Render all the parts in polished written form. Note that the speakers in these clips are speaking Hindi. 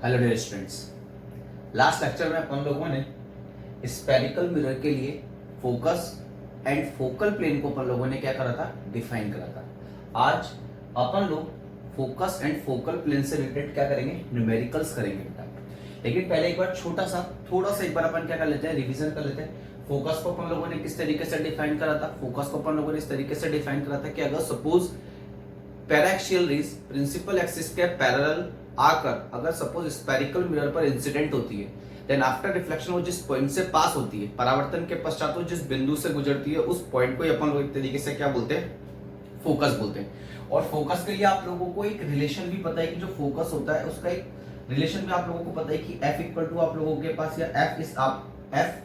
Hello dear students, last lecture में अपन लोगों ने स्फेरिकल मिरर के लिए फोकस एंड फोकल प्लेन को अपन लोगों ने क्या करा था, डिफाइन करा था। आज अपन लोग फोकस एंड फोकल प्लेन से रिलेटेड क्या करेंगे, न्यूमेरिकल्स करेंगे बेटा। लेकिन पहले एक बार थोड़ा सा एक बार अपन क्या कर लेते हैं, रिवीजन कर लेते हैं। फोकस को अपन लोगों ने किस तरीके से डिफाइन करा था? फोकस को अपन लोगों ने इस तरीके से डिफाइन करा था कि अगर suppose paraxial raise principal axis के पैरेलल आकर अगर सपोज स्फेरिकल मिरर पर इंसिडेंट होती है, देन आफ्टर रिफ्लेक्शन वो जिस पॉइंट से पास होती है, परावर्तन के पश्चात वो जिस बिंदु से गुजरती है, उस पॉइंट को अपन लोग एक तरीके से क्या बोलते हैं, फोकस बोलते हैं। और फोकस के लिए आप लोगों को एक रिलेशन भी पता है कि जो फोकस होता है उसका एक रिलेशन भी आप लोगों को पता है कि F इक्वल टू आप लोगों के पास, या F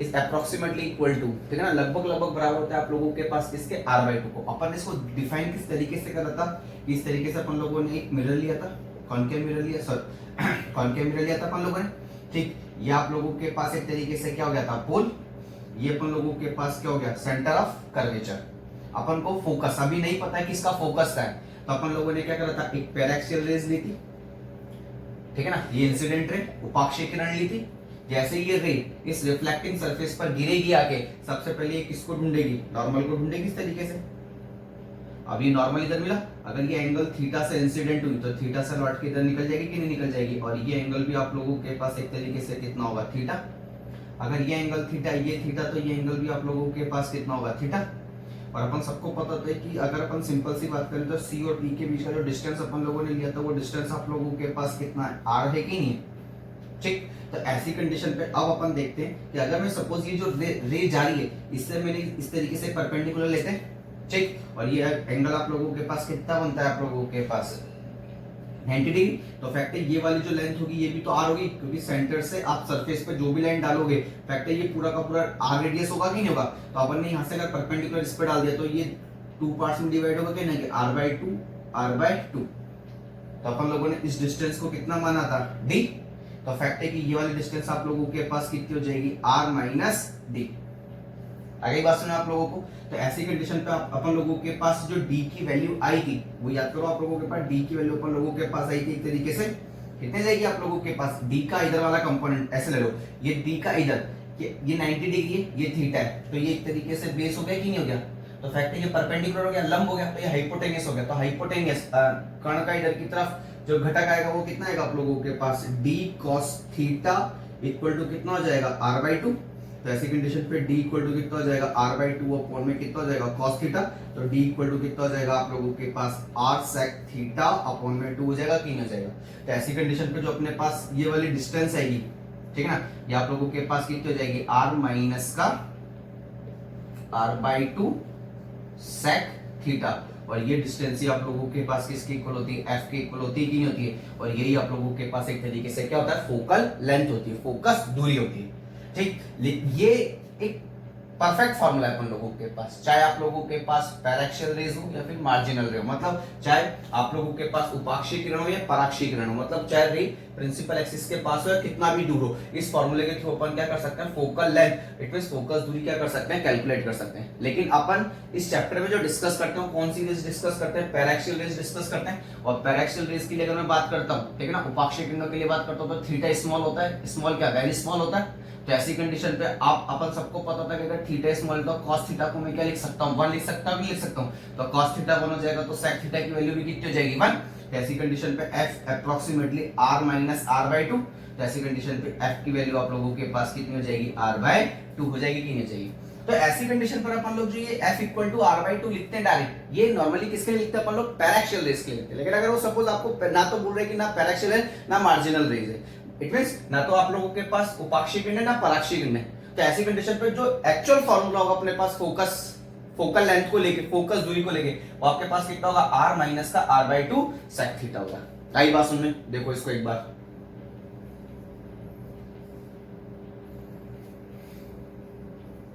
is approximately equal to, ठीक है ना, लगभग बराबर होता है आप लोगों के पास इसके r/2 को। अपन इसको डिफाइन किस तरीके से करा था? इस तरीके से अपन लोगों ने एक मिरर लिया था, कॉनकेव मिरर लिया था अपन लोगों ने, ठीक। ये आप लोगों के पास एक तरीके से क्या हो गया था, पोल। ये अपन लोगों के पास क्या हो गया, सेंटर ऑफ कर्वेचर। अपन को फोकस अभी नहीं पता है किसका फोकस है, तो अपन लोगों ने क्या करा था, एक पैराक्सियल रेज ली थी, ठीक है ना, ये इंसिडेंट रे, उपाक्षीय किरण ली थी। जैसे ये रे इस रिफ्लेक्टिंग सरफेस पर गिरेगी आके, सबसे पहले ये किसको ढूंढेगी, नॉर्मल को ढूंढेगी इस तरीके से। अब ये नॉर्मल इधर मिला, अगर ये एंगल थीटा से इंसिडेंट हुई तो थीटा से लौट के इधर निकल जाएगी कि नहीं निकल जाएगी। और ये एंगल भी आप लोगों के पास एक तरीके से कितना होगा, थीटा। अगर ये एंगल थीटा, ये थीटा, तो ये एंगल भी आप लोगों के पास कितना होगा, थीटा। और अपन सबको पता था कि अगर अपन सिंपल सी बात करें तो सी और डी के बीच का जो डिस्टेंस अपन लोगों ने लिया था, वो डिस्टेंस आप लोगों के पास कितना है, आर है कि नहीं, ठीक। तो ऐसी कंडीशन पे अब अपन देखते हैं कि अगर मैं सपोज ये जो रे जा रही है, इससे मैंने इस तरीके से परपेंडिकुलर लेते हैं, ठीक। और ये एंगल आप लोगों के पास कितना बनता है, आप लोगों के पास 90 डिग्री। तो फैक्ट है ये वाली जो लेंथ होगी ये भी तो आर होगी, क्योंकि सेंटर से आप सरफेस पे जो भी लाइन डालोगे, फैक्ट है ये पूरा का पूरा आर रेडियस होगा कि नहीं होगा। तो अपन ने यहाँ से अगर परपेंडिकुलर इस पे डाल दिया तो ये 2 पार्ट्स में डिवाइड होगा कि नहीं, r/2। तो अपन लोगों ने इस डिस्टेंस को कितना माना था, d। तो फैक्ट है कि ये वाली डिस्टेंस आप लोगों के पास कितनी हो जाएगी, r - d। आगे बात सुना आप लोगों को। तो ऐसी कंडीशन पे अपन लोगों के पास जो d की वैल्यू आई थी, वो याद करो, आप लोगों के पास d की वैल्यू अपन लोगों के पास आई थी एक तरीके से कितने जाएगी आप लोगों के पास, d का इधर वाला कंपोनेंट ऐसे ले लो, ये d का इधर, ये 90 डिग्री है, ये थीटा है, तो ये एक तरीके से बेस हो गया कि नहीं हो गया। तो फैक्ट है ये परपेंडिकुलर हो गया, लंब हो गया, तो ये हाइपोटेन्यूस हो गया। तो हाइपोटेन्यूस कर्ण का इधर की तरफ जो घटक आएगा वो कितना आएगा आप लोगों के पास, d cos theta equal to कितना हो जाएगा, r/2। तो ऐसी कंडीशन पे d इक्वल टू कितना हो जाएगा, r/2 अपॉन में कितना हो जाएगा, cos थीटा। तो d इक्वल टू कितना हो जाएगा आप लोगों के पास, r sec थीटा अपॉन में 2 हो जाएगा कि नहीं हो जाएगा। तो ऐसी कंडीशन पे जो अपने पास ये वाली डिस्टेंस आएगी, ठीक है ना, ये आप लोगों के पास कितनी हो जाएगी, r माइनस का r/2 sec थीटा। और ये डिस्टेंस ही आप लोगों के पास किसकी इक्वल होती है, f के इक्वल होती है कि नहीं होती है। और यही आप लोगों के पास एक तरीके से क्या होता है, फोकल लेंथ होती है, फोकस दूरी होती है, ठीक। ये एक परफेक्ट फार्मूला है अपन लोगों के पास, चाहे आप लोगों के पास पैराक्सियल रेज हो या फिर मार्जिनल रे हो, मतलब चाहे आप लोगों के पास उपाक्षीय किरण हो या पराक्षीय किरण हो, मतलब चाहे रे प्रिंसिपल एक्सिस के पास हो या कितना भी दूर हो, इस फार्मूले के थ्रू अपन क्या कर सकते हैं, focal length it means focus दूरी क्या कर सकते हैं, कैलकुलेट कर सकते हैं। लेकिन अपन इस चैप्टर में जो डिस्कस करते हैं कौन सी रेज डिस्कस करते हैं, पैराक्सियल रेज डिस्कस करते हैं। और पैराक्सियल रेज के लिए अगर मैं बात करता हूं, ठीक है ना, उपाक्षीय किरणों के लिए बात करता हूं तो थीटा स्मॉल होता है, स्मॉल क्या वेरी स्मॉल होता है। तो ऐसी कंडीशन पे आप अपन सबको पता था कि अगर थीटा स्मॉल तो cos थीटा को मैं क्या लिख सकता हूं, 1 लिख सकता हूं कि लिख सकता हूं। तो cos थीटा 1 हो जाएगा तो sec थीटा की वैल्यू भी कितनी हो जाएगी, 1। तो ऐसी कंडीशन पे f approximately r minus r/2। तो ऐसी कंडीशन पे f की वैल्यू आप लोगों के पास कितनी हो जाएगी, r/2 हो जाएगी कि नहीं जाएगी। तो ऐसी कंडीशन पर अपन लोग जो ये f इक्वल टू r/2 लिखते हैं डायरेक्ट, ये नॉर्मली किसके लिए लिखते हैं अपन लोग, पैराक्सियल रेज के लिए लिखते हैं। लेकिन अगर वो सपोज आपको ना तो बोल रहे कि ना पैराक्सियल है ना मार्जिनल रेज है, इट मींस ना तो आप लोगों के पास उपाक्षीय किरण है ना पराक्षीय किरण है, तो ऐसी कंडीशन पे जो एक्चुअल फार्मूला होगा अपने पास फोकल लेंथ को लेके, फोकस दूरी को लेके, वो आपके पास कितना होगा, r माइनस का r/2 sec थीटा होगा। आई बात सुन में, देखो इसको एक बार,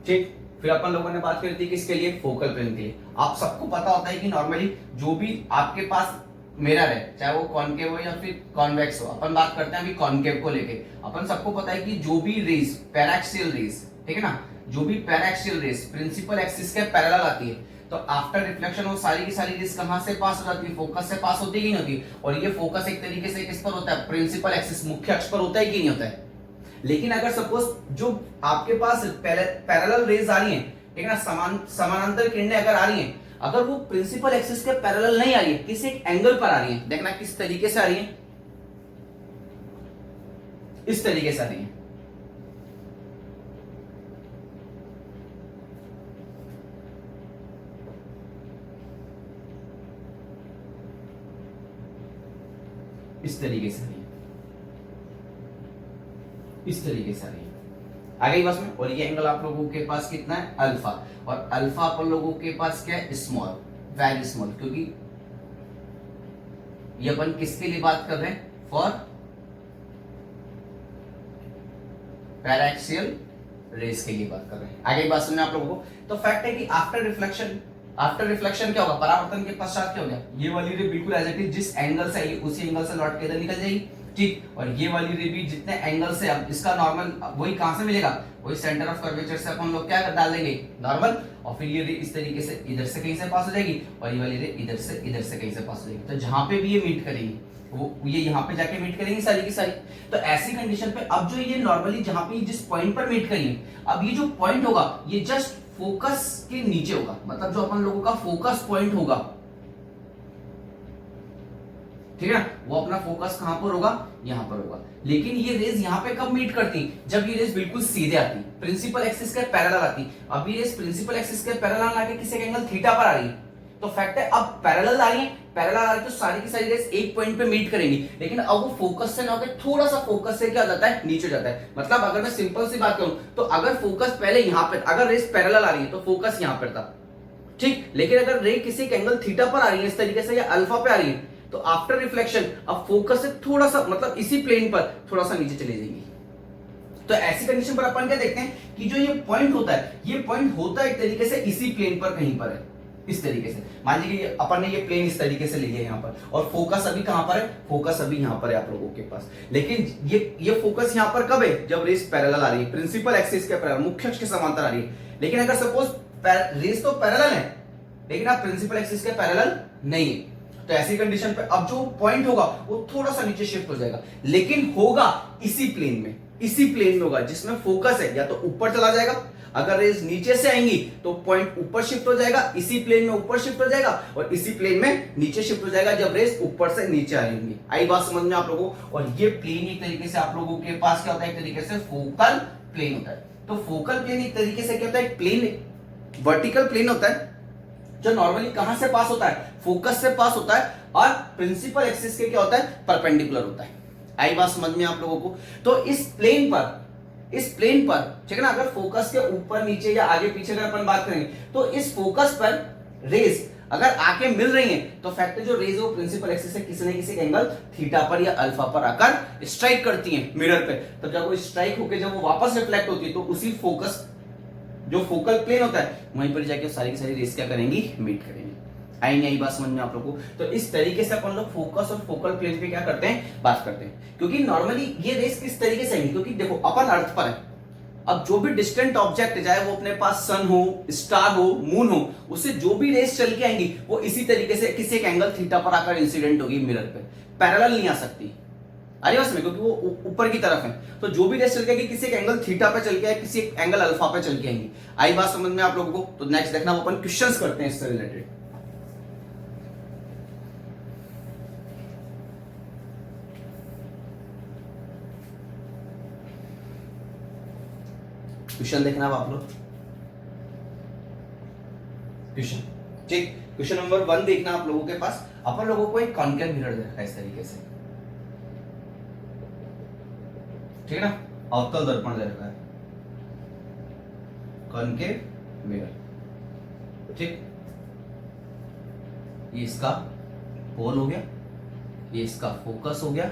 ठीक। फिर अपन लोगों ने बात करी थी किसके लिए, फोकल प्लेन के लिए। आप सबको पता होता है कि नॉर्मली जो भी आपके पास मिरर है, चाहे वो कॉनकेव हो या फिर कॉन्वेक्स हो, अपन बात करते हैं अभी कॉनकेव को लेके। अपन सबको पता है कि जो भी रेज पैराक्सियल रेज, ठीक है ना, जो भी पैराक्सियल रेज प्रिंसिपल एक्सिस के पैरेलल आती है, तो आफ्टर रिफ्लेक्शन वो सारी की सारी रेस कहां से पास हो जाती है, फोकस से पास होती है कि नहीं होती। और ये फोकस एक तरीके से किस पर होता है, प्रिंसिपल एक्सिस, मुख्य अक्ष पर होता है कि नहीं होता है। लेकिन अगर सपोज जो आपके पास पैरेलल रेज आ रही है, ठीक है ना, समानांतर किरणें अगर आ रही हैं, अगर वो प्रिंसिपल एक्सिस के पैरेलल नहीं आ रही है, किसी एक एंगल पर आ रही है, देखना किस तरीके से आ रही है, इस तरीके से आ रही है। इस तरीके से आ रही है, इस तरीके से आ रही है, आ गई बस में। और ये एंगल आप लोगों के पास कितना है, अल्फा। और अल्फा अपन लोगों के पास क्या है, स्मॉल, वेरी स्मॉल, क्योंकि ये अपन किसके लिए बात कर रहे हैं, फॉर पैराक्सियल रेस के लिए बात कर रहे हैं। आगे बात सुनने आप लोगों को। तो फैक्ट है कि आफ्टर रिफ्लेक्शन क्या होगा, परावर्तन के पश्चात क्या हो गया, ये वाली रे बिल्कुल एज इट इज जिस एंगल से आई उसी एंगल से लौट के इधर निकल जाएगी, ठीक। और ये वाली रे भी जितने एंगल से, अब इसका नॉर्मल वही कहां से मिलेगा, वही सेंटर ऑफ कर्वेचर से अपन लोग क्या डाल देंगे, नॉर्मल। और फिर ये रे इस तरीके से इधर से कहीं से पास हो जाएगी, और ये वाली रे इधर से कहीं से पास हो जाएगी। तो जहां पे भी ये मीट करेगी वो ये यहाँ पे जाके मीट करेंगी सारी की सारी। तो ऐसी कंडीशन पे अब जो ये नॉर्मली जहां पे जिस पॉइंट पर मीट करेंगे, अब ये जो पॉइंट होगा ये जस्ट फोकस के नीचे होगा, मतलब जो अपन लोगों का फोकस पॉइंट होगा, ठीक है ना, वो अपना फोकस कहां पर होगा, यहां पर होगा। लेकिन ये रेज यहां पे कब मीट करती, जब ये रेज बिल्कुल सीधे आती, प्रिंसिपल एक्सिस के पैरेलल आती। अब ये रेज प्रिंसिपल एक्सिस के पैरेलल आके किसी एंगल थीटा पर आ रही है, तो फैक्ट है अब पैरेलल आ रही है, पैरेलल आ रही है तो सारी की सारी रेज एक पॉइंट पे मीट करेंगी। लेकिन अब वो फोकस से ना होकर थोड़ा सा फोकस से क्या हो जाता है, नीचे जाता है। मतलब अगर मैं सिंपल सी बात करूं तो अगर फोकस पहले यहां पे, अगर रेज पैरेलल आ रही है तो फोकस यहां पर था, ठीक। लेकिन अगर रे किसी एंगल थीटा पर आ रही है इस तरीके से, या अल्फा पे आ रही है, तो आफ्टर रिफ्लेक्शन अब फोकस से थोड़ा सा, मतलब इसी प्लेन पर थोड़ा सा नीचे चली जाएगी। तो ऐसी कंडीशन पर अपन क्या देखते हैं कि जो ये पॉइंट होता है, ये पॉइंट होता है एक तरीके से इसी प्लेन पर कहीं पर है, इस तरीके से। मान लीजिए अपन ने ये प्लेन इस तरीके से ले लिया यहाँ पर, और फोकस अभी कहां पर है, फोकस अभी यहाँ पर है आप लोगों के पास। लेकिन ये फोकस यहाँ पर कब है, जब रेस पैरेलल आ रही है, प्रिंसिपल एक्सिस के पैरेलल, मुख्य अक्ष के समांतर आ रही है। लेकिन अगर सपोज रेस तो पैरेलल है, लेकिन आप प्रिंसिपल एक्सिस के पैरेलल नहीं है, तो ऐसी कंडीशन पे अब जो पॉइंट होगा वो थोड़ा सा नीचे शिफ्ट हो जाएगा, लेकिन होगा इसी प्लेन में, इसी प्लेन में होगा जिसमें फोकस है, या तो ऊपर चला जाएगा, अगर रेज नीचे से आएंगी तो पॉइंट ऊपर शिफ्ट हो जाएगा, इसी प्लेन में ऊपर शिफ्ट हो जाएगा, और इसी प्लेन में नीचे शिफ्ट हो जाएगा जब रेज ऊपर से नीचे आएंगी। आई बात समझ में आप लोगों को। और ये प्लेन एक तरीके से आप लोगों के पास क्या होता है, एक तरीके से फोकल प्लेन होता है। तो फोकल प्लेन एक तरीके से क्या होता है, प्लेन, वर्टिकल प्लेन होता है, जो नॉर्मली कहां से पास होता है, फोकस से पास होता है, और प्रिंसिपल एक्सिस के क्या होता है, परपेंडिकुलर होता है। आई बात समझ में आप लोगों को। तो इस प्लेन पर, ठीक है ना, अगर फोकस के ऊपर नीचे या आगे पीछे अगर अपन बात करेंगे, तो इस फोकस पर रेज अगर आके मिल रही हैं, तो फैक्ट जो रेज वो प्रिंसिपल एक्सिस से किसी न किसी एंगल थीटा पर या अल्फा पर आकर स्ट्राइक करती हैं मिरर पे। तब जब वो स्ट्राइक होकर जब वो वापस रिफ्लेक्ट होती है, तो उसी फोकस जो फोकल प्लेन होता है वहीं पर जाके सारी की सारी रेस क्या करेंगी, मीट करेंगी। आएंगे यही बात समझ में आप लोगों को। तो इस तरीके से अपन लोग फोकस और फोकल प्लेन पे क्या करते हैं, बात करते हैं। क्योंकि नॉर्मली ये रेस किस तरीके से आएंगी, क्योंकि देखो अपन अर्थ पर है, अब जो भी डिस्टेंट ऑब्जेक्ट है, चाहे वो अपने पास सन हो, स्टार हो, मून हो, उससे जो भी रेस चल के आएंगी वो इसी तरीके से किसी एक एंगल थीटा पर आकर इंसिडेंट होगी मिरर पे, पैरेलल नहीं आ सकती। अरे बस में, क्योंकि वो ऊपर की तरफ है, तो जो भी रेस चल के आएगी किसी एक एंगल थीटा पे चल के आएगी, किसी एक एंगल अल्फा पे चल के आएंगी। आई बात समझ में आप लोगों को। तो नेक्स्ट देखना वो अपन क्वेश्चंस करते हैं इससे रिलेटेड। क्वेश्चन देखना आप लोग, क्वेश्चन, ठीक। क्वेश्चन नंबर 1 देखना आप लोगों के पास। अपन लोगों को एक कॉन्केव मिरर दे रखा है इस तरीके से, ठीक है ना, अवतल दर्पण दे रखा है, कॉन्केव मिरर, ठीक। ये इसका पोल हो गया, ये इसका फोकस हो गया,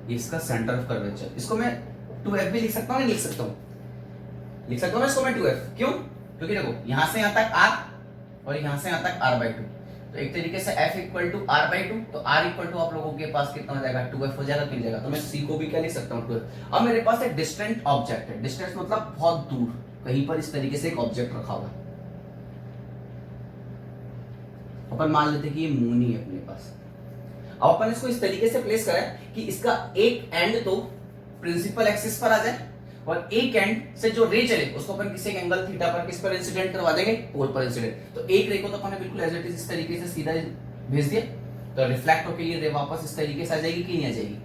ये इसका सेंटर ऑफ कर्वेचर। इसको मैं 2f भी लिख सकता हूं, नहीं लिख सकता हूं, लिख सकता हूं ना इसको मैं 2f। क्यों, क्योंकि देखो यहां से यहां तक r और यहां से यहां तक r/2, तो एक तरीके से f इक्वल टू r/2, तो r इक्वल टू आप लोगों के पास कितना हो जाएगा, 2f हो जाएगा, मिल जाएगा। तो मैं c को भी क्या लिख सकता हूं, 2f। अब मेरे पास एक डिस्टेंट ऑब्जेक्ट है, डिस्टेंस मतलब बहुत दूर, कहीं पर इस तरीके से एक ऑब्जेक्ट रखा हुआ है, अपन मान लेते कि ये मून ही है अपने पास। अब अपन इसको इस तरीके से प्लेस करें कि इसका एक एंड तो प्रिंसिपल एक्सिस पर आ जाए और एक एंड से जो रे चले उसको अपन किसी एक एंगल थीटा पर किस पर इंसिडेंट करवा देंगे, पोल पर इंसिडेंट। तो एक रे को तो अपन ने बिल्कुल एज इट इज इस तरीके से सीधा भेज दिया, तो रिफ्लेक्ट होकर ये रे वापस इस तरीके से आ जाएगी कि नहीं आ जाएगी।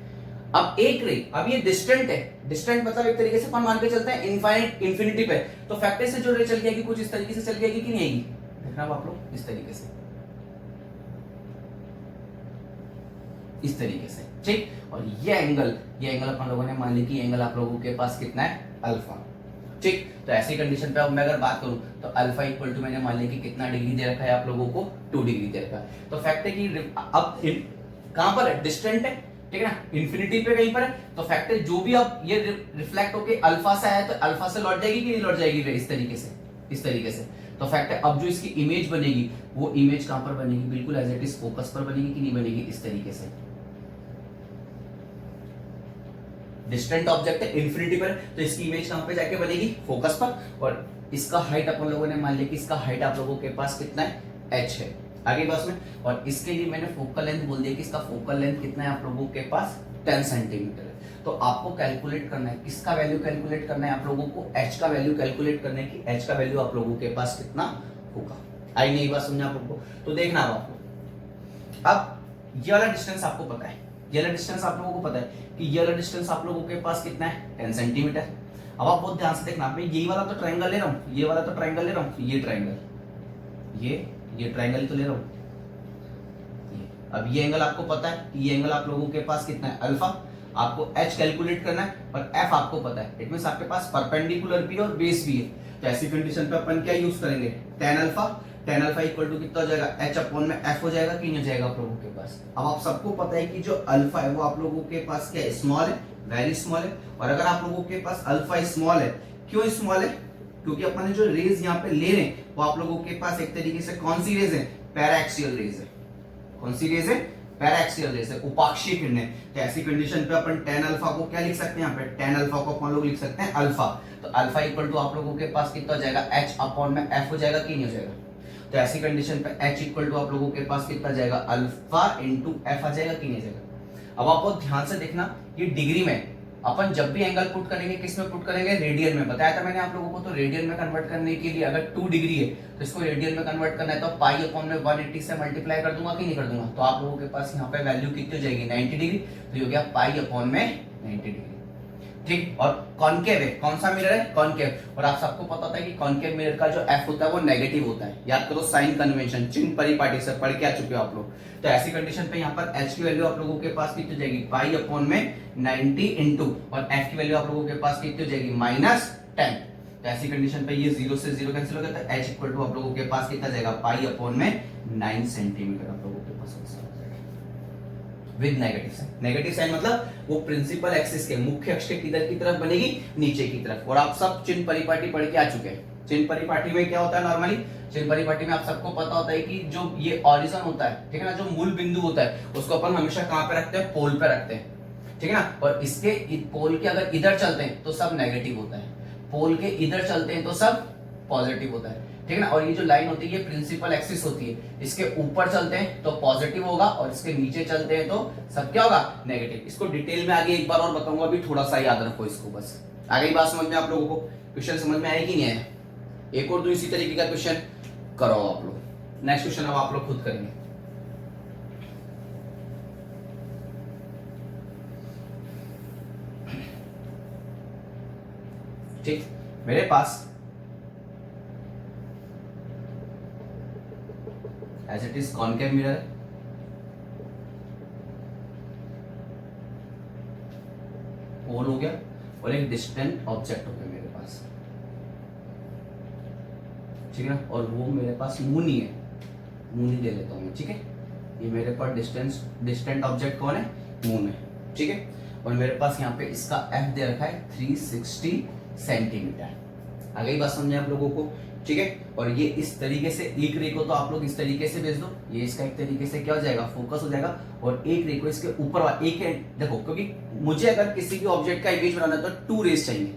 अब एक रे, अब ये डिस्टेंट है, डिस्टेंट मतलब एक तरीके से अपन मान के चलते हैं इनफाइनाइट इंफिनिटी पे, तो फैक्टर से जो रे चल जाएगी कुछ इस तरीके से चल जाएगी कि नहीं आएगी, देखना आप लोग इस तरीके से, इस तरीके से, ठीक। और ये एंगल अपन लोगों ने मान ली कि एंगल आप लोगों के पास कितना है, अल्फा, ठीक। तो ऐसी कंडीशन पे अब मैं अगर बात करूं तो अल्फा इक्वल टू मैंने मान लिया कि कितना डिग्री दे रखा है आप लोगों को, 2 डिग्री दे रखा है। तो फैक्ट है कि अब कहां पर है, डिस्टेंट है, ठीक है ना, इन्फिनिटी पे कहीं पर है, तो फैक्ट है जो भी अब ये रिफ्लेक्ट होके अल्फा से आया तो अल्फा से लौट जाएगी कि नहीं लौट जाएगी, इस तरीके से, इस तरीके से। तो फैक्ट है अब जो इसकी इमेज बनेगी वो इमेज कहां पर बनेगी, बिल्कुल एज इट इज फोकस पर बनेगी कि नहीं बनेगी, इस तरीके से। डिस्टेंट ऑब्जेक्ट है, इन्फिनिटी पर, तो इसकी इमेज कहां पे जाके बनेगी, फोकस पर। और इसका हाइट अपन लोगों ने मान लिया कि इसका हाइट आप लोगों के पास कितना है, h है, आगे बस में। और इसके लिए मैंने फोकल लेंथ बोल दिया कि इसका फोकल लेंथ कितना है आप लोगों के पास, 10 सेंटीमीटर है। तो आपको कैलकुलेट करना है, किसका वैल्यू कैलकुलेट करना है आप लोगों को, h का वैल्यू कैलकुलेट करना है कि h का वैल्यू आप लोगों के पास कितना होगा। आई नहीं बात समझा आप लोगों को, तो देखना अब आपको, अब ये वाला डिस्टेंस आपको पता है, ये वाला डिस्टेंस आप लोगों को पता है कि ये वाला डिस्टेंस आप लोगों के पास कितना है, 10 सेंटीमीटर। अब आप बहुत ध्यान से देखना, मैं ये वाला तो ट्रायंगल ले रहा हूं, ये वाला तो ट्रायंगल ले रहा हूं, ये ट्रायंगल, ये ट्रायंगल तो ले रहा हूं। अब ये एंगल आपको पता है कि ये एंगल आप लोगों के पास कितना है, अल्फा। आपको h कैलकुलेट करना है और f आपको पता है, इट मींस आपके पास परपेंडिकुलर भी है और बेस भी है। तो ऐसी कंडीशन पे अपन क्या यूज करेंगे, tan alpha. tan alpha equal to कितना हो जाएगा, h अपॉन में f हो जाएगा कि नहीं हो जाएगा आप लोगों के पास। अब आप सबको पता है कि जो अल्फा है वो आप लोगों के पास क्या है, स्मॉल है, वेरी स्मॉल है। और अगर आप लोगों के पास अल्फा स्मॉल है, क्यों स्मॉल है, क्योंकि अपन ने जो रेज यहाँ पे ले रहे हैं वो आप लोगों के पास एक तरीके से कौन सी रेज है, पैराक्सियल रेज है। कौन सी रेज है, पैराक्सियल रेज है, उपाक्षीय किरणें। तो ऐसी कंडीशन पे अपन tan अल्फा को क्या लिख सकते हैं, यहाँ पे tan अल्फा को अपन लोग लिख सकते हैं अल्फा। तो अल्फा इक्वल टू आप लोगों के पास कितना हो जाएगा, h अपॉन में f हो जाएगा कि नहीं हो जाएगा। तो ऐसी कंडीशन पे h इक्वल टू आप लोगों के पास कितना जाएगा, अल्फा इंटू f आ जाएगा कि नहीं जाएगा। अब आपको ध्यान से देखना, ये डिग्री में अपन जब भी एंगल पुट करेंगे किस में पुट करेंगे, रेडियन में। बताया था मैंने आप लोगों को, तो रेडियन में कन्वर्ट करने के लिए अगर 2 डिग्री है तो इसको रेडियन में कन्वर्ट करना है तो पाई अपॉन में 180 से मल्टीप्लाई कर दूंगा कि नहीं कर दूंगा। तो आप लोगों के पास यहाँ पे वैल्यू कितनी हो जाएगी, 90 डिग्री। तो ये हो गया पाई अपॉन में 90 डिग्री, ठीक। और कॉनकेव है, कौन सा मिरर है, कॉनकेव। और आप सबको पता होता है कि कॉनकेव मिरर का जो एफ होता है वो नेगेटिव होता है। याद करो साइन कन्वेंशन, चिन्ह परिपाटी से पढ़ के आ चुके हो आप लोग। तो ऐसी कंडीशन पे यहाँ पर h की वैल्यू आप लोगों के पास कितनी हो जाएगी, पाई अपॉन में 90 इंटू, और f की वैल्यू आप लोगों के पास कितनी हो जाएगी, -10। तो ऐसी कंडीशन पे ये 0 से 0 कैंसिल हो गया, तो h इक्वल टू आप लोगों के पास कितना जाएगा, पाई अपॉन में 9 सेंटीमीटर आप लोगों के पास with negative sign. Negative sign मतलब वो प्रिंसिपल एक्सिस के मुख्य अक्ष के किधर की तरफ बनेगी, नीचे की तरफ। और आप सब चिन्ह परिपाटी पढ़ के आ चुके हैं। चिन्ह परिपाटी में क्या होता है, नॉर्मली चिन्ह परिपाटी में आप सबको पता होता है कि जो ये ऑरिजन होता है, ठीक है ना, जो मूल बिंदु होता है उसको अपन हमेशा कहां पे रखते हैं, पोल पे रखते हैं, ठीक है ना। और इसके पोल के अगर इधर चलते हैं तो सब नेगेटिव होता है, पोल के इधर चलते हैं तो सब पॉजिटिव होता है, ठीक है ना। और ये जो लाइन होती है ये प्रिंसिपल एक्सिस होती है, इसके ऊपर चलते हैं तो पॉजिटिव होगा और इसके नीचे चलते हैं तो सब क्या होगा, नेगेटिव। इसको डिटेल में आगे एक बार और बताऊंगा, अभी थोड़ा सा याद रखो इसको बस। आगे बात समझ में आप लोगों को, क्वेश्चन समझ में आया कि नहीं आया। एक और दो इसी तरीके का क्वेश्चन करो आप लोग। नेक्स्ट क्वेश्चन अब आप लोग खुद करेंगे। ठीक, मेरे पास as it is concave mirror है, पोल हो गया और एक डिस्टेंट ऑब्जेक्ट हो गया मेरे पास, ठीक है ना। और वो मेरे पास मून ही है, मून ही ले लेता हूं मैं, ठीक है। ये मेरे पास डिस्टेंट ऑब्जेक्ट कौन है, मून है, ठीक है। और मेरे पास यहाँ पे इसका एफ दे रखा है 360 सेंटीमीटर। आ गई बात समझे आप लोगों को, ठीक है। और ये इस तरीके से एक रे को तो आप लोग इस तरीके से भेज दो, ये इसका एक तरीके से क्या हो जाएगा, फोकस हो जाएगा। और एक रे को इसके ऊपर एक देखो, क्योंकि मुझे अगर किसी भी ऑब्जेक्ट का इमेज बनाना है तो 2 रेज चाहिए,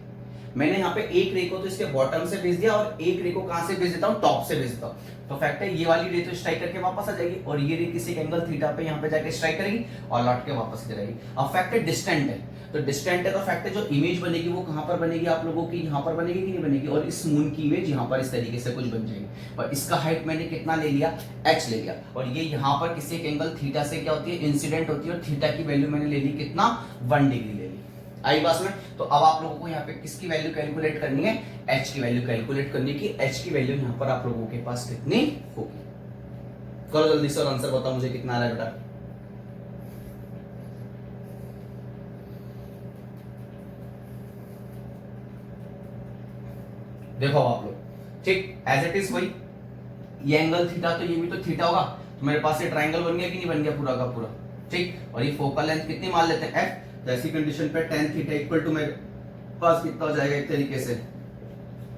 मैंने यहाँ पे एक रे को तो इसके बॉटम से भेज दिया और एक रे को कहां से भेज देता हूँ, टॉप से भेज देता हूँ। तो फैक्ट है ये वाली रे तो स्ट्राइक करके वापस आ जाएगी और ये रे किसी एंगल थीटा पे यहाँ पे जाके स्ट्राइक करेगी और लौट के वापस आ जाएगी। अब फैक्ट है डिस्टेंट है, तो डिस्टेंट है तो फैक्ट है जो इमेज बनेगी वो कहां पर बनेगी आप लोगों की, यहाँ पर बनेगी कि नहीं बनेगी, और इस मून की इमेज यहाँ पर इस तरीके से कुछ बन जाएगी। और इसका हाइट मैंने कितना ले लिया, h ले लिया, और ये यहाँ पर किसी एक एंगल थीटा से क्या होती है, इंसिडेंट होती है, और थीटा की वैल्यू मैंने ले ली कितना, 1 डिग्री ले ली। आई बात में? तो अब आप लोगों को यहाँ पे किसकी वैल्यू कैलकुलेट करनी है, h की वैल्यू कैलकुलेट करनी की, h की वैल्यू यहाँ पर आप लोगों के पास कितनी होगी। करो जल्दी से और आंसर बताओ मुझे कितना आ रहा है बेटा। देखो आप लोग, ठीक एज इट इज वही, ये एंगल थीटा तो ये भी तो थीटा होगा, तो मेरे पास ये ट्रायंगल बन गया कि नहीं बन गया पूरा का पूरा, ठीक। और ये फोकल लेंथ कितनी मान लेते हैं, f। तो ऐसी कंडीशन पे tan थीटा इक्वल टू मेरे पास कितना हो जाएगा एक तरीके से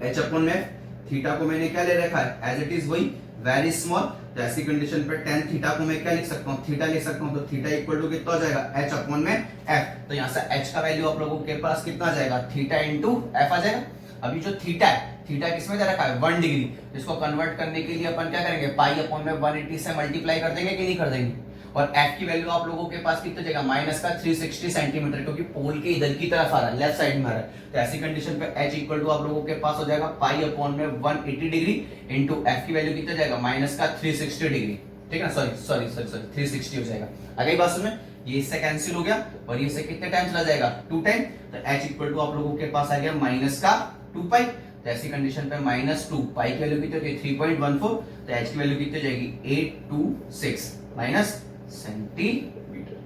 h अपॉन में थीटा को मैंने क्या ले रखा है एज इट इज वही वेरी स्मॉल। तो ऐसी कंडीशन पे tan थीटा को मैं क्या लिख सकता हूँ, थीटा लिख सकता हूँ। तो थीटा इक्वल टू कितना हो जाएगा, h अपॉन में f। तो यहाँ से h का वैल्यू आप लोगों के पास कितना आ जाएगा, थीटा इंटू f आ जाएगा। अभी जो थीटा है, थीटा किसमें दे रखा है, 1 डिग्री। इसको कन्वर्ट करने के लिए अपन क्या करेंगे, पाई अपॉन में 180 से मल्टीप्लाई कर देंगे कि नहीं कर देंगे। और f की वैल्यू आप लोगों के पास कितना जाएगा, माइनस का 360 सेंटीमीटर, क्योंकि पोल के इधर की तरफ आ रहा है, लेफ्ट साइड में आ रहा है। तो ऐसी कंडीशन पे h इक्वल टू आप लोगों के पास हो जाएगा पाई अपॉन में 180 डिग्री इंटू f की वैल्यू कितना जाएगा, माइनस का 360 डिग्री, ठीक है ना, सॉरी 360 हो जाएगा। अगली बात सुनिए, ये इससे कैंसिल हो गया और ये से कितने टाइम चला जाएगा, 2 टाइम। तो h इक्वल टू आप लोगों के पास आ गया माइनस का 2 पाई। तो ऐसी कंडीशन पे -2 पाई की वैल्यू कितनी होगी, 3.14। तो h की वैल्यू कितनी जाएगी, 826 माइनस सेंटीमीटर।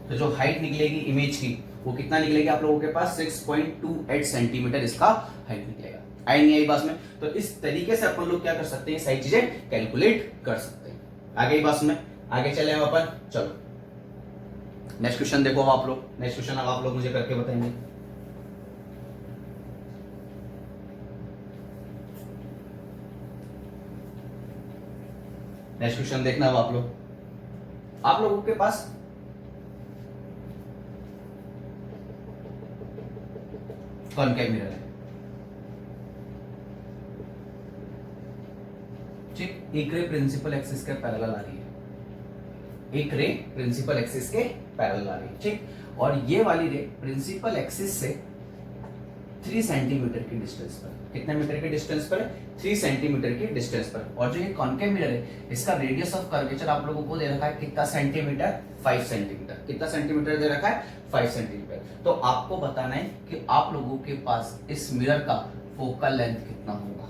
तो जो हाइट निकलेगी इमेज की वो कितना निकलेगी आप लोगों के पास, 6.28 सेंटीमीटर इसका हाइट निकलेगा। आई नहीं आई बात में? तो इस तरीके से अपन लोग क्या कर सकते हैं, सारी चीजें कैलकुलेट कर सकते हैं। आगे बात में आगे चले हम अपन, चलो नेक्स्ट क्वेश्चन देखो आप लोग, नेक्स्ट क्वेश्चन अब आप लोग मुझे करके बताएंगे। नेक्स्ट क्वेश्चन देखना अब आप लोगों के पास कॉनकेव मिरर है, ठीक। एक रे प्रिंसिपल एक्सिस के पैरेलल आ रही है, एक रे प्रिंसिपल एक्सिस के पैरेलल आ रही है, ठीक। और ये वाली रे प्रिंसिपल एक्सिस से 3 सेंटीमीटर की डिस्टेंस पर, कितने मीटर के डिस्टेंस पर है, 3 सेंटीमीटर की डिस्टेंस पर। और जो ये कॉनकेव मिरर है इसका रेडियस ऑफ कर्वेचर आप लोगों को दे रखा है कितना सेंटीमीटर, 5 सेंटीमीटर। कितना सेंटीमीटर दे रखा है, 5 सेंटीमीटर। तो आपको बताना है कि आप लोगों के पास इस मिरर का फोकल लेंथ कितना होगा।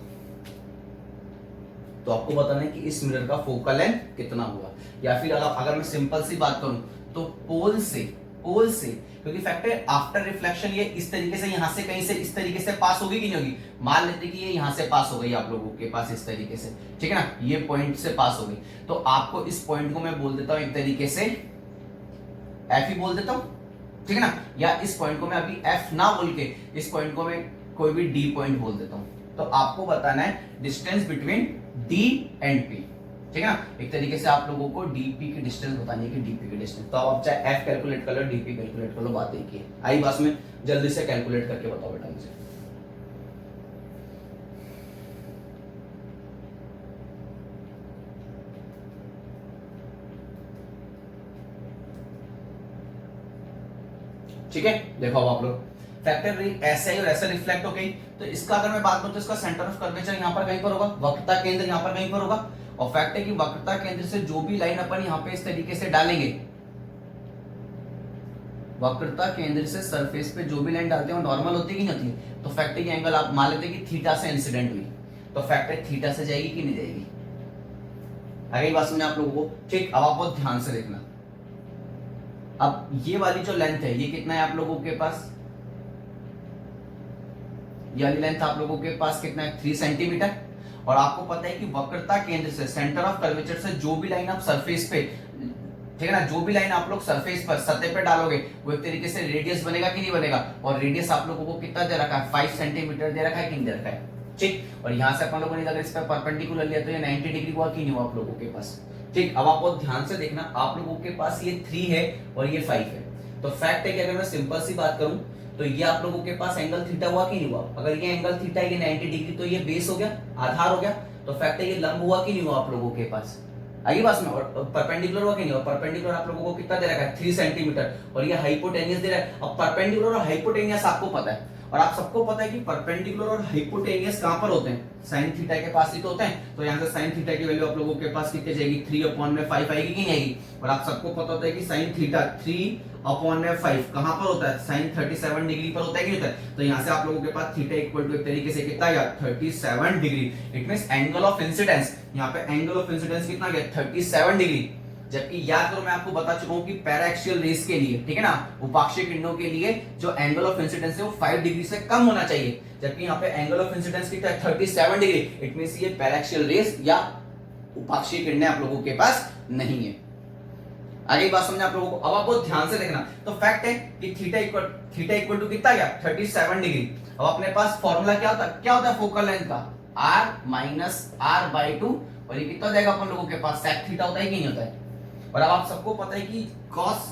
तो आपको बताना है कि इस मिरर का फोकल लेंथ कितना होगा, या फिर अगर मैं सिंपल सी बात करूं तो पोल से, क्योंकि फैक्टर आफ्टर रिफ्लेक्शन ये इस तरीके से यहां से कहीं से इस तरीके से पास होगी कि नहीं होगी। मान लेते कि ये यहां से पास हो गई आप लोगों के पास इस तरीके से, ठीक है ना, ये पॉइंट से पास हो गई। तो आपको इस पॉइंट को मैं बोल देता हूं एक तरीके से एफ ही बोल देता हूं, ठीक है ना, या इस पॉइंट को मैं अभी एफ ना बोल के इस पॉइंट को मैं कोई भी डी पॉइंट बोल देता हूं। तो आपको बताना है distance between D and P, ठीक है ना। एक तरीके से आप लोगों को डीपी की डिस्टेंस बतानी है कि डीपी की डिस्टेंस। तो आप चाहे एफ कैलकुलेट कर लो, डीपी कैलकुलेट कर लो, बात एक ही है। आई बात में? जल्दी से कैलकुलेट करके बताओ बेटा मुझे। ठीक है, देखो अब आप लोग फैक्टर रे ऐसे ही और ऐसे रिफ्लेक्ट हो गई। तो इसका अगर मैं बात करूं तो इसका सेंटर ऑफ कर्वेचर यहां पर कहीं पर होगा, वक्रता केंद्र यहां पर कहीं पर होगा। और फैक्ट है कि वक्रता केंद्र से जो भी लाइन अपन यहां पे इस तरीके से डालेंगे, वक्रता केंद्र से सरफेस पे जो भी लाइन डालते हैं वो नॉर्मल होती है कि नहीं होती है। तो फैक्ट है कि एंगल आप मान लेते हैं कि थीटा से इंसिडेंट हुई, तो फैक्ट है थीटा से जाएगी कि नहीं जाएगी। अगली बात समझे आप लोगों को, ठीक। अब आप बहुत ध्यान से देखना, अब ये वाली जो लेंथ है ये कितना है आप लोगों के पास, ये वाली लेंथ आप लोगों के पास कितना है, 3 सेंटीमीटर। और आपको पता है कि वक्रता केंद्र से सेंटर ऑफ कर्वेचर से जो भी लाइन आप सरफेस पे, ठीक है ना, जो भी लाइन आप लोग सरफेस पर सतह पे डालोगे वो एक तरीके से रेडियस बनेगा कि नहीं बनेगा। और रेडियस आप लोगों को कितना दे रखा है, 5 सेंटीमीटर दे रखा है कि नहीं दे रखा है, ठीक। और यहां से अपन लोगों ने अगर इस पर परपेंडिकुलर लिया तो ये 90 डिग्री हुआ कि नहीं हुआ आप लोगों के पास, ठीक। अब आप बहुत ध्यान से देखना, आप लोगों के पास ये 3 है और ये 5 है। तो फैक्ट है कि अगर मैं सिंपल सी बात करूं तो ये आप लोगों के पास एंगल थीटा हुआ कि नहीं हुआ? अगर ये एंगल थीटा ये 90 डिग्री, तो ये बेस हो गया, आधार हो गया, तो फैक्ट है ये लंब हुआ कि नहीं हुआ आप लोगों के पास? आगे बात में, और परपेंडिकुलर हुआ कि नहीं हुआ? परपेंडिकुलर आप लोगों को कितना दे रखा है? 3 सेंटीमीटर, और ये हाइपोटेनियस दे रहा है। अब परपेंडिकुलर और हाइपोटेनियस आपको पता है, और आप सबको पता है कि परपेंडिकुलर और हाइपोटेनियस कहां पर होते हैं? साइन थीटा के पास ही तो होते हैं। तो यहां से साइन थीटा की वैल्यू आप लोगों के पास कितनी जाएगी? 3/5 आएगी कि नहीं आएगी? और आप सबको पता होता है कि साइन थीटा 3/5 कहां पर होता है? साइन 37 डिग्री पर होता है कि नहीं होता है? तो यहां से आप लोगों के पास थीटा इक्वल टू एक तरीके से कितना आया? 37 degree. It means angle of incidence, यहां पे एंगल ऑफ इंसिडेंस कितना गया? 37 डिग्री। जबकि याद करो मैं आपको बता चुका हूं कि पैराक्सियल रेस के लिए, ठीक है ना, उपाक्षीय किरणों के लिए जो एंगल ऑफ इंसिडेंस है वो 5 डिग्री से कम होना चाहिए, जबकि यहाँ पे एंगल ऑफ इंसिडेंस कितना है? 37 डिग्री। इट मींस ये पैराक्सियल रेस या उपाक्षीय किरणें आप लोगों के पास नहीं है। आगे बात समझे आप लोगों को? अब आप बहुत ध्यान से देखना। तो फैक्ट है कि थीटा इक्वल टू कितना गया? 37 डिग्री। अब अपने पास फॉर्मूला क्या होता है फोकल लेंथ का? r माइनस r/2, और ये कितना जाएगा अपन लोगों के पास? sec थीटा होता है कि नहीं होता है? और अब आप सबको पता है कि cos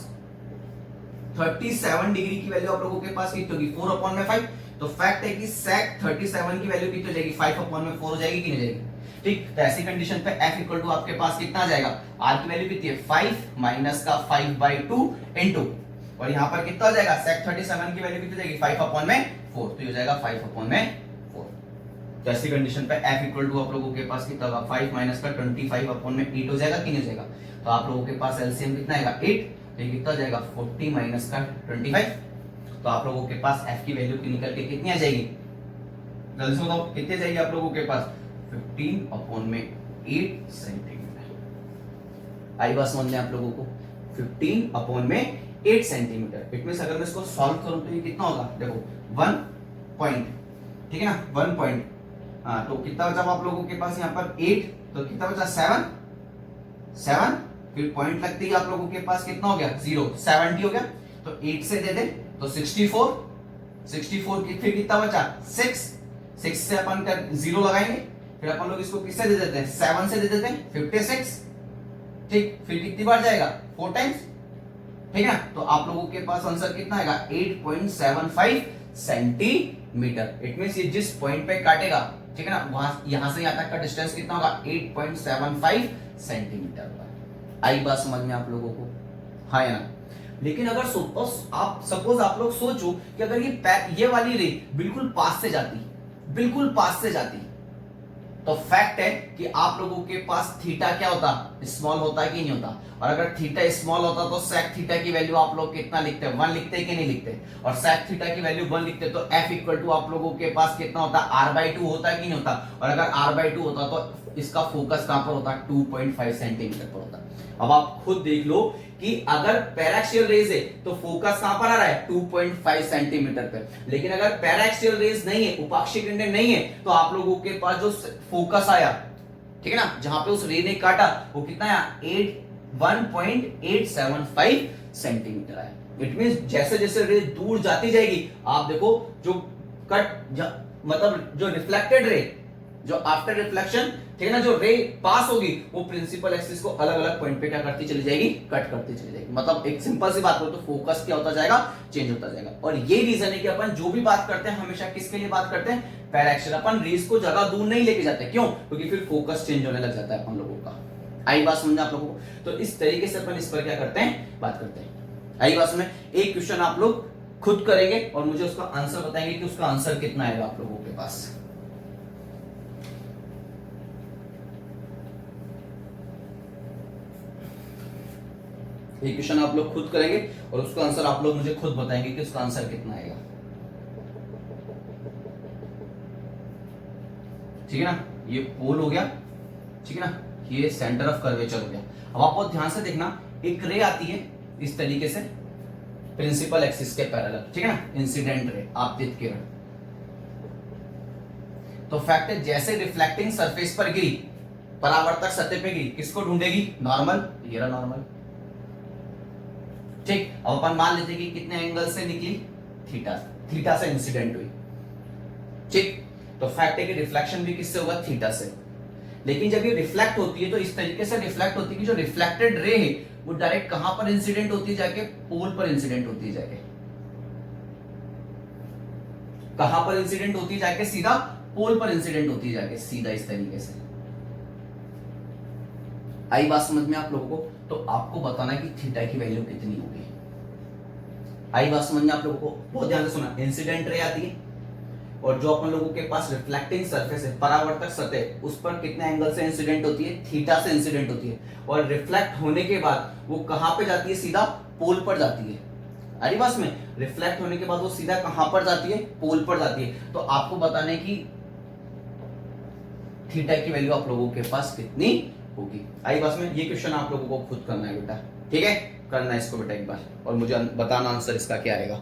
37 डिग्री की वैल्यू आप लोगों के पास कितनी होगी? 4/5। तो फैक्ट है कि sec 37 की वैल्यू कितनी हो जाएगी? 5/4 हो जाएगी कि नहीं जाएगी? ठीक, तो ऐसी कंडीशन पे f इक्वल टू आपके पास कितना आ जाएगा? r की वैल्यू कितनी है? 5 माइनस का 5/2 इनटू, और यहां पर कितना हो जाएगा? sec 37 की वैल्यू कितनी हो जाएगी? 5/4, तो ये हो जाएगा 5/4। तो ऐसी कंडीशन पे f इक्वल टू आप लोगों के पास कितना होगा? 5 माइनस का 25/8 हो जाएगा कि नहीं हो जाएगा? तो आप लोगों के पास एलसीएम कितना आएगा? 8, तो ये कितना हो जाएगा? 40 माइनस का 25। तो आप लोगों के पास f की वैल्यू की निकल के कितनी आ जाएगी? जल्दी से बताओ कितनी जाएगी आप लोगों के पास? 15/8 सेंटीमीटर। आई बात समझ में आप लोगों को? 15/8 सेंटीमीटर। इट मींस अगर मैं इसको सॉल्व करूं तो ये कितना होगा? देखो 1 पॉइंट, ठीक है ना, 1 पॉइंट, हाँ, तो कितना बचा आप लोगों के पास यहाँ पर? 8, तो कितना बचा? 7, फिर पॉइंट लगते ही आप लोगों के पास कितना हो गया? 0, 70 हो गया। तो 8 से दे दे तो 64 की, फिर कितना बचा? 6 से अपन कर 0 लगाएंगे, फिर अपन लोग इसको किससे दे देते हैं? 7 से दे देते हैं, 56। ठीक, फिर कितनी बार जाएगा? 4 टाइम्स, ठीक है ना। तो आप लोगों के पास आंसर कितना आएगा? 8.75 सेंटीमीटर। इट मींस ये जिस पॉइंट पे काटेगा, ठीक है ना, वहां यहां से यहां तक का डिस्टेंस कितना होगा? 8.75 सेंटीमीटर होगा। आई बात समझ में आप लोगों को? हाँ या ना? लेकिन अगर सपोज आप लोग सोचो कि अगर ये वाली रे बिल्कुल पास से जाती, तो फैक्ट है कि आप लोगों के पास थीटा क्या होता? स्मॉल होता है कि नहीं होता? और अगर थीटा स्मॉल होता तो sec थीटा की वैल्यू आप लोग कितना लिखते हैं? 1 लिखते हैं कि नहीं लिखते? और sec थीटा की वैल्यू 1 लिखते तो f इक्वल टू आप लोगों के पास कितना होता? r/2 होता है कि नहीं होता? और अगर r/2 होता तो इसका फोकस कहां पर होता? 2.5 सेंटीमीटर पर होता। अब आप खुद देख लो कि अगर पैराक्सियल रेज है तो फोकस कहां पर आ रहा है? 2.5 सेंटीमीटर पे। लेकिन अगर पैराक्सियल रेज नहीं है, उपाक्षीय किरणें नहीं है, तो आप लोगों के पास जो फोकस आया, ठीक है ना, जहां पे उस रे ने काटा, वो कितना आया? 1.875 सेंटीमीटर आया। इट मींस जैसे जैसे रे दूर जाती जाएगी, आप देखो जो मतलब जो रिफ्लेक्टेड रे, जो आफ्टर रिफ्लेक्शन, ठीक है ना, जो रे पास होगी वो प्रिंसिपल एक्सिस को अलग अलग पॉइंट पे क्या करती चली जाएगी? कट करती चली जाएगी। मतलब एक सिंपल सी बात करो तो फोकस क्या होता जाएगा? चेंज होता जाएगा। और ये रीजन है कि अपन जो भी बात करते हैं हमेशा किसके लिए बात करते हैं? पैराक्सियल। अपन रेस को ज्यादा दूर नहीं लेके जाते। क्यों? क्योंकि फिर फोकस चेंज होने लग जाता है अपन लोगों का। आई बात समझना आप लोगों को? तो इस तरीके से अपन इस पर क्या करते हैं? बात करते हैं। आई बात समझ? एक क्वेश्चन आप लोग खुद करेंगे और मुझे उसका आंसर बताएंगे कि उसका आंसर कितना आएगा आप लोगों के पास। एक क्वेश्चन आप लोग खुद करेंगे और उसका आंसर आप लोग मुझे खुद बताएंगे कि उसका आंसर कितना आएगा। ठीक है ना, ये पोल हो गया, ठीक है ना, ये सेंटर ऑफ कर्वेचर हो गया। अब आप बहुत ध्यान से देखना, एक रे आती है इस तरीके से प्रिंसिपल एक्सिस के पैरेलल, ठीक है ना, इंसिडेंट रे, आपतित किरण। तो फैक्ट है जैसे रिफ्लेक्टिंग सरफेस पर गिरी, परावर्तक सतह पे गिरी, किसको ढूंढेगी? नॉर्मल, ये रहा नॉर्मल। ठीक, अब अपन मान लेते हैं कि कितने एंगल से निकली? थीटा से इंसिडेंट हुई। ठीक, तो फैक्ट है कि रिफ्लेक्शन भी किससे होगा? थीटा से। लेकिन जब ये रिफ्लेक्ट होती है तो इस तरीके से रिफ्लेक्ट होती है कि जो रिफ्लेक्टेड रे है वो डायरेक्ट कहां पर इंसिडेंट होती है? जाके पोल पर इंसिडेंट होती है जाके। कहां पर इंसिडेंट होती है जाके, सीधा पोल पर इंसिडेंट होती है जाके, सीधा इस तरीके से। आई बात समझ में आप लोगों को? तो आपको बताना है कि थीटा की वैल्यू कितनी होगी। आई बात समझ में आप लोगों को? बहुत ध्यान से सुना। इंसिडेंट रे आती है और जो अपन लोगों के पास रिफ्लेक्टिंग सरफेस है, परावर्तक सतह, उस पर कितने एंगल से इंसिडेंट होती है, थीटा से इंसिडेंट होती है। और रिफ्लेक्ट होने के बाद वो कहां पे जाती है, सीधा पोल पर जाती है। अरे बस में रिफ्लेक्ट होने के बाद वो सीधा कहां पर जाती है, पोल पर जाती है। तो आपको बताने की थीटा की वैल्यू आप लोगों के पास कितनी होगी। आई बस में ये क्वेश्चन आप लोगों को खुद करना है बेटा, ठीक है? करना है इसको बेटा एक बार, और मुझे बताना आंसर इसका क्या आएगा।